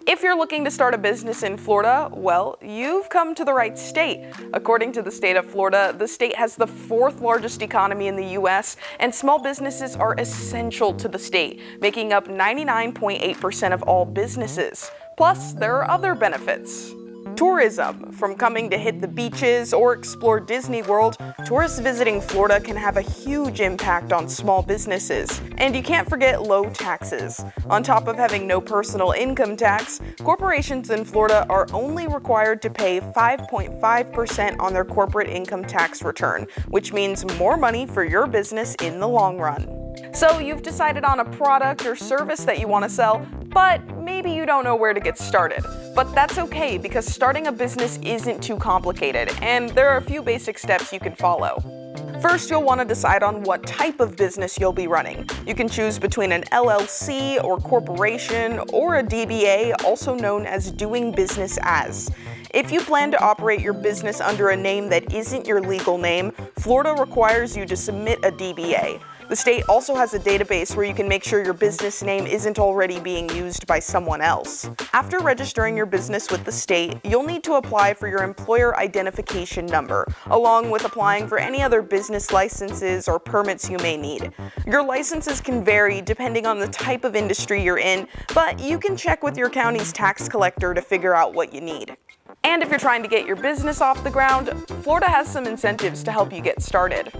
If you're looking to start a business in Florida, well, you've come to the right state. According to the state of Florida, the state has the fourth largest economy in the U.S., and small businesses are essential to the state, making up 99.8% of all businesses. Plus, there are other benefits. Tourism. From coming to hit the beaches or explore Disney World, tourists visiting Florida can have a huge impact on small businesses. And you can't forget low taxes. On top of having no personal income tax, corporations in Florida are only required to pay 5.5% on their corporate income tax return, which means more money for your business in the long run. So you've decided on a product or service that you want to sell, but maybe you don't know where to get started. But that's okay, because starting a business isn't too complicated, and there are a few basic steps you can follow. First, you'll want to decide on what type of business you'll be running. You can choose between an LLC or corporation or a DBA, also known as doing business as. If you plan to operate your business under a name that isn't your legal name, Florida requires you to submit a DBA. The state also has a database where you can make sure your business name isn't already being used by someone else. After registering your business with the state, you'll need to apply for your employer identification number, along with applying for any other business licenses or permits you may need. Your licenses can vary depending on the type of industry you're in, but you can check with your county's tax collector to figure out what you need. And if you're trying to get your business off the ground, Florida has some incentives to help you get started.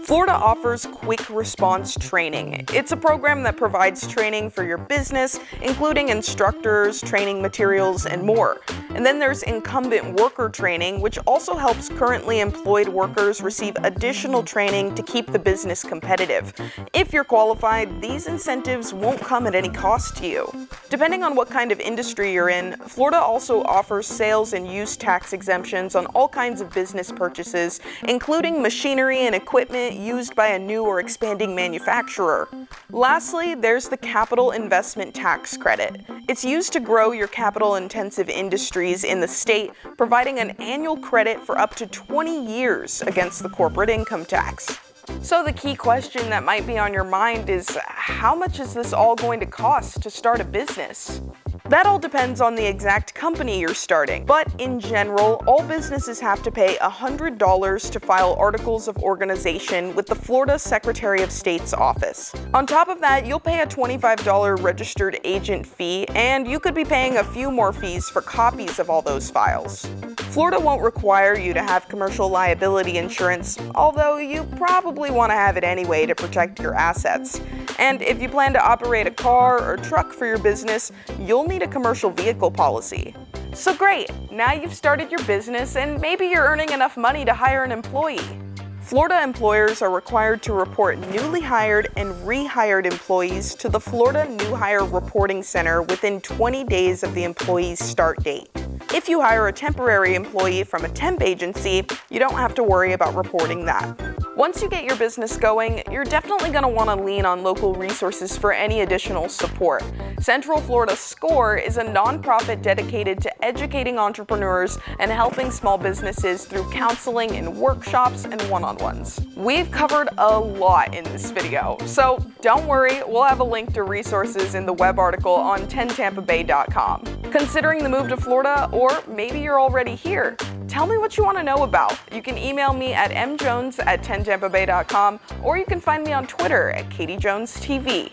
Florida offers Quick Response Training. It's a program that provides training for your business, including instructors, training materials, and more. And then there's Incumbent Worker Training, which also helps currently employed workers receive additional training to keep the business competitive. If you're qualified, these incentives won't come at any cost to you. Depending on what kind of industry you're in, Florida also offers sales and use tax exemptions on all kinds of business purchases, including machinery and equipment used by a new or expanding manufacturer. Lastly, there's the Capital Investment Tax Credit. It's used to grow your capital-intensive industries in the state, providing an annual credit for up to 20 years against the corporate income tax. So the key question that might be on your mind is, how much is this all going to cost to start a business? That all depends on the exact company you're starting, but in general, all businesses have to pay $100 to file articles of organization with the Florida Secretary of State's office. On top of that, you'll pay a $25 registered agent fee, and you could be paying a few more fees for copies of all those files. Florida won't require you to have commercial liability insurance, although you probably want to have it anyway to protect your assets. And if you plan to operate a car or truck for your business, you'll need a commercial vehicle policy. So great, now you've started your business and maybe you're earning enough money to hire an employee. Florida employers are required to report newly hired and rehired employees to the Florida New Hire Reporting Center within 20 days of the employee's start date. If you hire a temporary employee from a temp agency, you don't have to worry about reporting that. Once you get your business going, you're definitely going to want to lean on local resources for any additional support. Central Florida SCORE is a nonprofit dedicated to educating entrepreneurs and helping small businesses through counseling and workshops and one-on-ones. We've covered a lot in this video, so don't worry, we'll have a link to resources in the web article on 10tampabay.com. Considering the move to Florida, or maybe you're already here, tell me what you want to know about. You can email me at mjones@10tampabay.com, or you can find me on Twitter at KatieJonesTV.